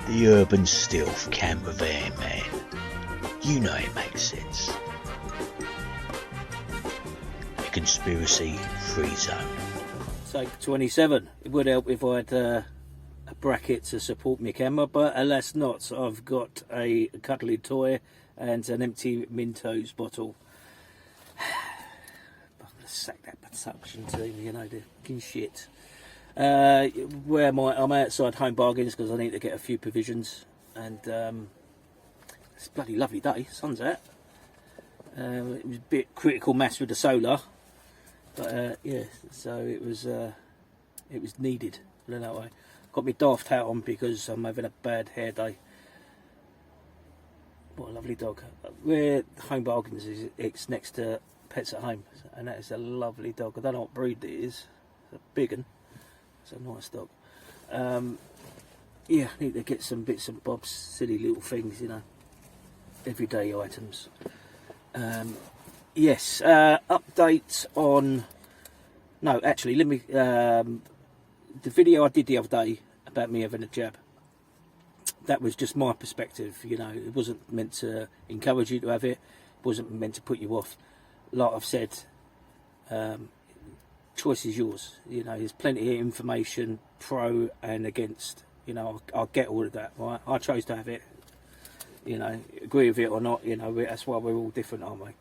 The urban stealth campervan, man. You know it makes sense. A conspiracy-free zone. Take 27. It would help if I had a bracket to support my camera, but alas not. I've got a cuddly toy and an empty Mentos bottle. I'm gonna sack that suction team, you know, the fucking shit. I'm outside Home Bargains because I need to get a few provisions, and it's a bloody lovely day. Sun's out. It was a bit critical mass with the solar, but yeah, so it was needed. Put it that way. Got my daft hat on because I'm having a bad hair day. What a lovely dog. Where Home Bargains is, it's next to Pets at Home, and that is a lovely dog. I don't know what breed it is. It's a big one. It's a nice dog. Yeah, I need to get some bits and bobs, silly little things, you know, everyday items. Yes, update on. No, actually, let me. The video I did the other day about me having a jab. That was just my perspective, you know. It wasn't meant to encourage you to have it. It wasn't meant to put you off. Like I've said, choice is yours. You know, there's plenty of information, pro and against. You know, I'll get all of that, right? I chose to have it. You know, agree with it or not, you know, that's why we're all different, aren't we?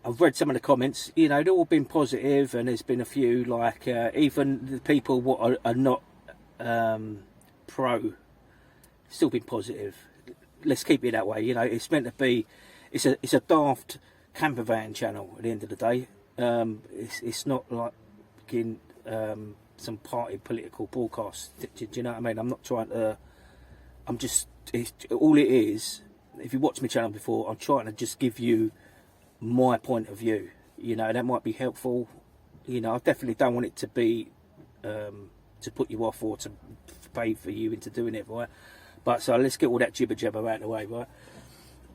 I've read some of the comments, you know, they've all been positive, and there's been a few, like, even the people what are not pro, still been positive. Let's keep it that way, you know. It's meant to be, it's a daft campervan channel at the end of the day. It's not like some party political broadcast. Do you know what I mean? I'm not trying to. I'm just. All it is. If you watch my channel before, I'm trying to just give you my point of view. You know, that might be helpful. You know, I definitely don't want it to be to put you off or to pay for you into doing it, right? But so let's get all that jibber jabber out of the way, right?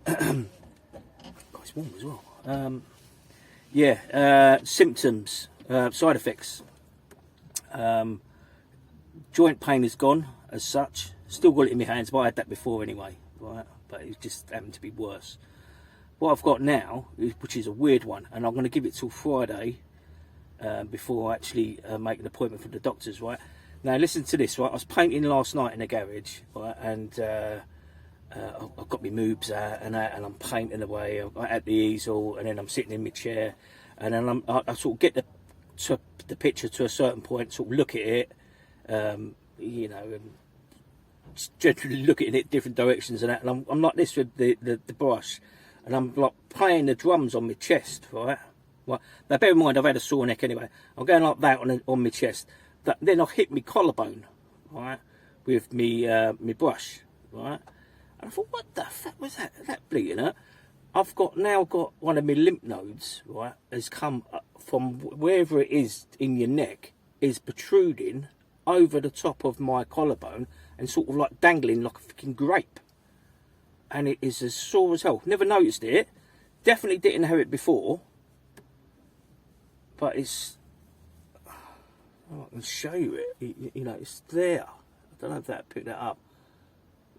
God, it's warm as well. Yeah, symptoms, side effects. Joint pain is gone as such. Still got it in my hands, but I had that before anyway, right? But it just happened to be worse. What I've got now, which is a weird one, and I'm going to give it till Friday before I actually make an appointment for the doctors, right? Now listen to this, right? I was painting last night in the garage, right? And I've got my moobs out and I'm painting away. I'm at the easel, and then I'm sitting in my chair, and then I sort of get the picture to a certain point, sort of look at it, you know, and generally looking at it different directions and that. And I'm like this with the brush, and I'm like playing the drums on my chest, right? Well, now bear in mind I've had a sore neck anyway. I'm going like that on my chest. Then I hit my collarbone, right, with me brush, right. And I thought, what the fuck was that? That bleeding hurt. I've now got one of my lymph nodes, right, has come from wherever it is in your neck, is protruding over the top of my collarbone and sort of like dangling like a fucking grape. And it is as sore as hell. Never noticed it. Definitely didn't have it before. But it's... Oh, I can show you it. You know, it's there. I don't know if that picked that up.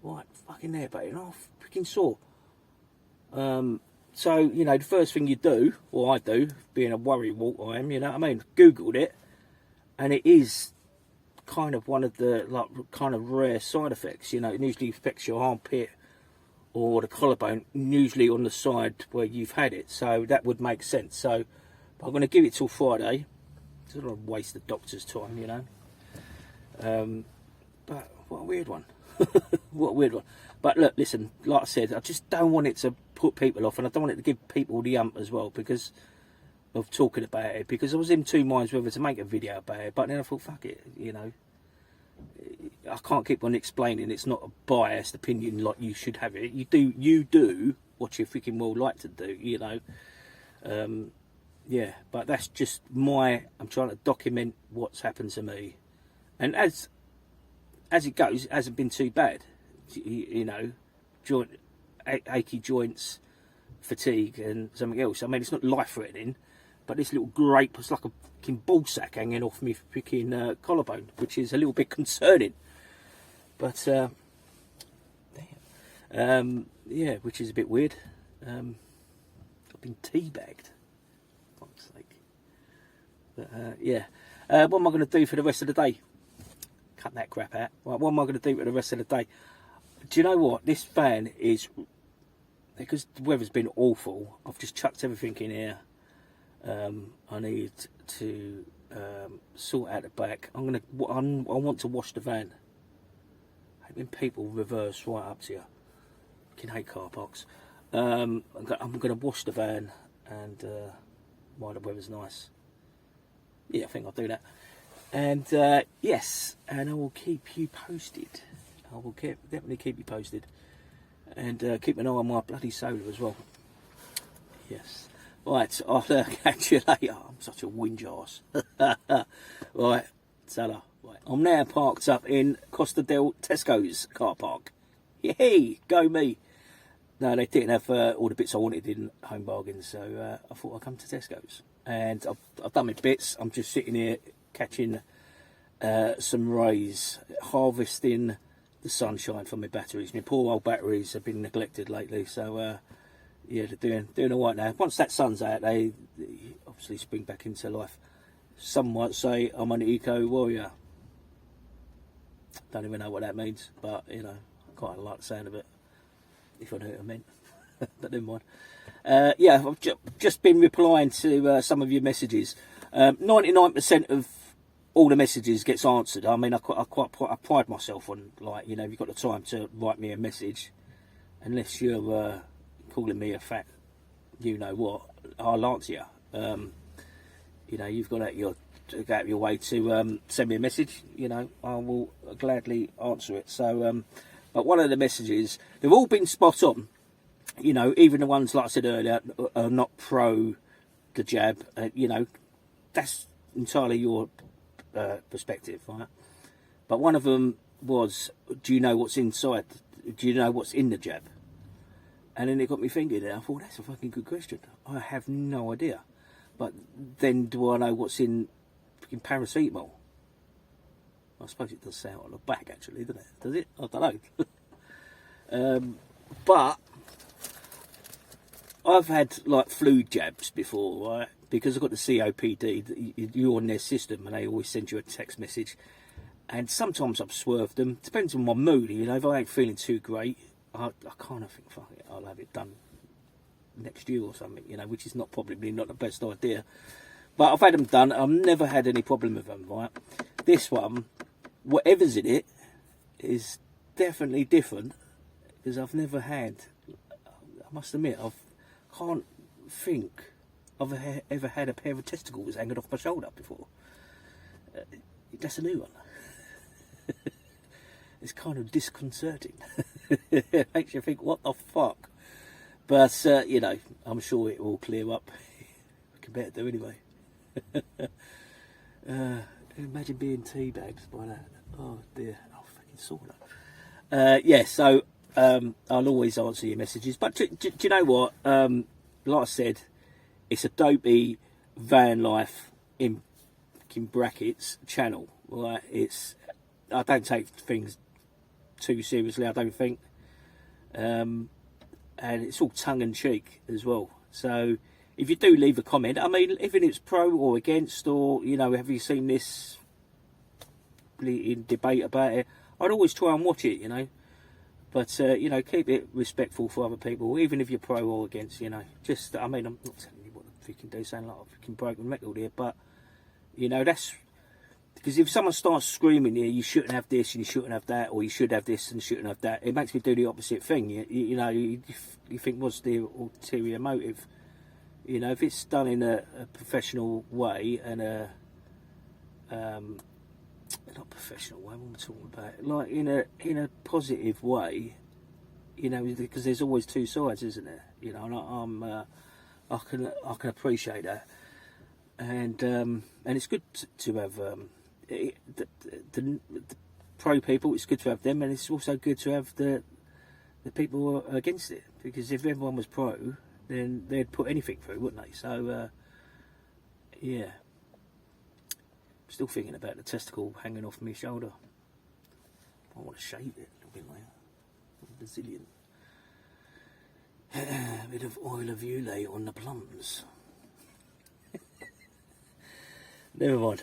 Right, fucking there, but it's freaking sore. So, you know, the first thing you do, or I do, being a worry wart I am, you know what I mean, Googled it, and it is kind of one of the, like, kind of rare side effects, you know. It usually affects your armpit or the collarbone, usually on the side where you've had it, so that would make sense. So, I'm going to give it till Friday. I don't want to waste the doctor's time, you know. But what a weird one. What a weird one. But look, listen, like I said, I just don't want it to put people off, and I don't want it to give people the ump as well because of talking about it, because I was in two minds whether to make a video about it, but then I thought, fuck it, you know. I can't keep on explaining it's not a biased opinion like you should have it. You do what you freaking well like to do, you know. Yeah, but that's just I'm trying to document what's happened to me. And as it goes, it hasn't been too bad. You know, achy joints, fatigue and something else. I mean, it's not life-threatening, but this little grape was like a fucking ball sack hanging off me freaking collarbone, which is a little bit concerning. But yeah, which is a bit weird. I've been teabagged. Fuck's sake. But yeah, what am I going to do for the rest of the day? Cut that crap out. Right, what am I going to do for the rest of the day? Do you know what? This van is, because the weather's been awful, I've just chucked everything in here. I need to sort out the back. I want to wash the van. I hate when people reverse right up to you. I can hate car parks. I'm going to wash the van, and while the weather's nice. Yeah, I think I'll do that. And yes, and I will keep you posted. I will definitely keep you posted. And keep an eye on my bloody solar as well. Yes. Right, I'll catch you later. I'm such a whinge arse. Right, Salah. Right. I'm now parked up in Costa del Tesco's car park. Yay, go me. No, they didn't have all the bits I wanted in Home Bargains, so I thought I'd come to Tesco's. And I've done my bits. I'm just sitting here catching some rays, harvesting the sunshine from my batteries. My poor old batteries have been neglected lately, so yeah, they're doing all right now. Once that sun's out, they obviously spring back into life. Some might say I'm an eco warrior. Don't even know what that means, but you know, I quite like the sound of it, if I know what I meant. But never mind. Yeah, I've just been replying to some of your messages. 99% of all the messages gets answered. I mean, I pride myself on, like, you know, if you've got the time to write me a message, unless you're calling me a fat, you know what, I'll answer you. You know, you've got to go out of your way to send me a message. You know, I will gladly answer it. So, but one of the messages, they've all been spot on. You know, even the ones, like I said earlier, are not pro the jab. You know, that's entirely your perspective, right? But one of them was, do you know what's inside? Do you know what's in the jab? And then it got me thinking, and I thought, that's a fucking good question. I have no idea. But then do I know what's in fucking paracetamol? I suppose it does say it on the back, actually, doesn't it? Does it? I don't know. But I've had, like, flu jabs before, right? Because I've got the COPD, you're on their system, and they always send you a text message. And sometimes I've swerved them. Depends on my mood, you know. If I ain't feeling too great, I kind of think, fuck it, I'll have it done next year or something, you know, which is probably not the best idea. But I've had them done. I've never had any problem with them, right? This one, whatever's in it, is definitely different, because I've never had, I must admit, can't think I've ever had a pair of testicles hanging off my shoulder before. That's a new one. It's kind of disconcerting. It makes you think, what the fuck? But, you know, I'm sure it will clear up. We can better do anyway. Imagine being teabagged by that. Oh, dear. Oh, fucking sauna. Yeah, so I'll always answer your messages. But do you know what? Like I said, it's a dopey van life in brackets channel. Right? I don't take things too seriously, I don't think. And it's all tongue-in-cheek as well. So if you do leave a comment, I mean, even if it's pro or against, or, you know, have you seen this in debate about it, I'd always try and watch it, you know. But, you know, keep it respectful for other people, even if you're pro or against, you know. Just, I mean, I'm not telling you what the freaking do, sound like a freaking broken record here, but, you know, that's, because if someone starts screaming here, you shouldn't have this and you shouldn't have that, or you should have this and shouldn't have that, it makes me do the opposite thing. You know, you think, what's the ulterior motive? You know, if it's done in a professional way and a not professional way, what am I talking about? Like in a positive way, you know, because there's always two sides, isn't there? You know, and I can appreciate that, and it's good to have the pro people. It's good to have them, and it's also good to have the people who are against it, because if everyone was pro, then they'd put anything through, wouldn't they? So yeah. Still thinking about the testicle hanging off my shoulder. I want to shave it a little bit later. Brazilian. A bit of oil of Ulay on the plums. Never mind.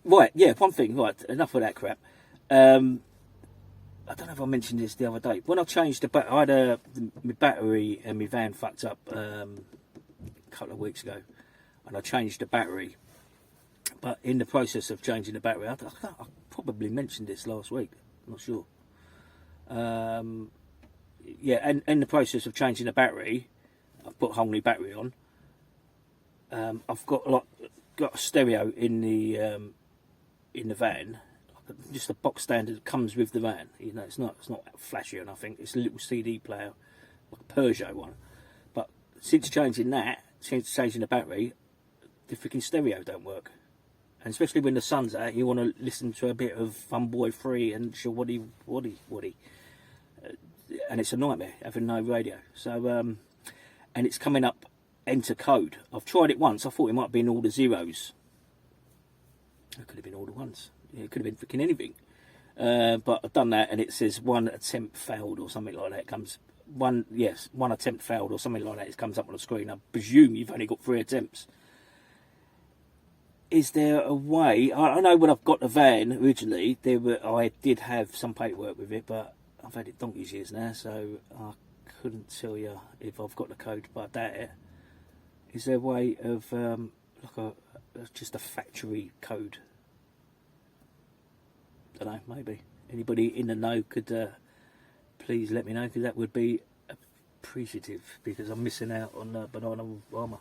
Right, yeah, one thing. Right, enough of that crap. I don't know if I mentioned this the other day. When I changed the battery, I had my battery and my van fucked up a couple of weeks ago, and I changed the battery. But in the process of changing the battery, I probably mentioned this last week. I'm not sure. Yeah, and in the process of changing the battery, I've put a whole new battery on. I've got a stereo in the van, just a box standard that comes with the van. You know, it's not flashy or nothing. It's a little CD player, like a Peugeot one. But since changing the battery, the freaking stereo don't work. And especially when the sun's out, you want to listen to a bit of Fun Boy Free and Waddy. And it's a nightmare having no radio. So, and it's coming up enter code. I've tried it once. I thought it might be in all the zeros. It could have been all the ones. Yeah, it could have been freaking anything. But I've done that, and it says one attempt failed or something like that. It comes one attempt failed or something like that. It comes up on the screen. I presume you've only got 3 attempts. Is there a way? I know when I've got the van originally, I did have some paperwork with it, but I've had it donkey's years now, so I couldn't tell you if I've got the code, but I doubt it. Is there a way of just a factory code? I don't know, maybe. Anybody in the know could please let me know, because that would be appreciative, because I'm missing out on banana armour.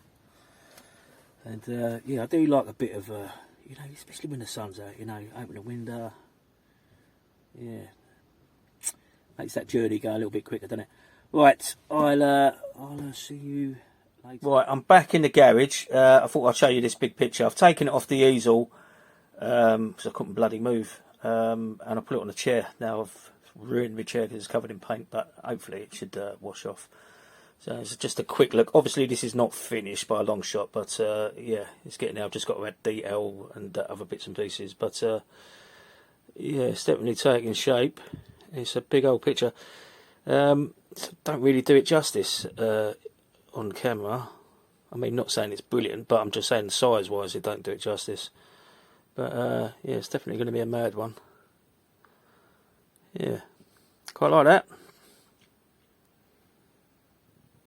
And yeah, I do like a bit of, especially when the sun's out, open the window. Yeah. Makes that journey go a little bit quicker, doesn't it? Right, I'll see you later. Right, I'm back in the garage. I thought I'd show you this big picture. I've taken it off the easel, because I couldn't bloody move. And I put it on a chair. Now I've ruined my chair because it's covered in paint, but hopefully it should wash off. So it's just a quick look. Obviously this is not finished by a long shot, but yeah, it's getting there. I've just got to add detail and other bits and pieces, but yeah, it's definitely taking shape. It's a big old picture. Don't really do it justice on camera. I mean, not saying it's brilliant, but I'm just saying size wise it don't do it justice. But yeah, it's definitely going to be a mad one. Yeah, quite like that.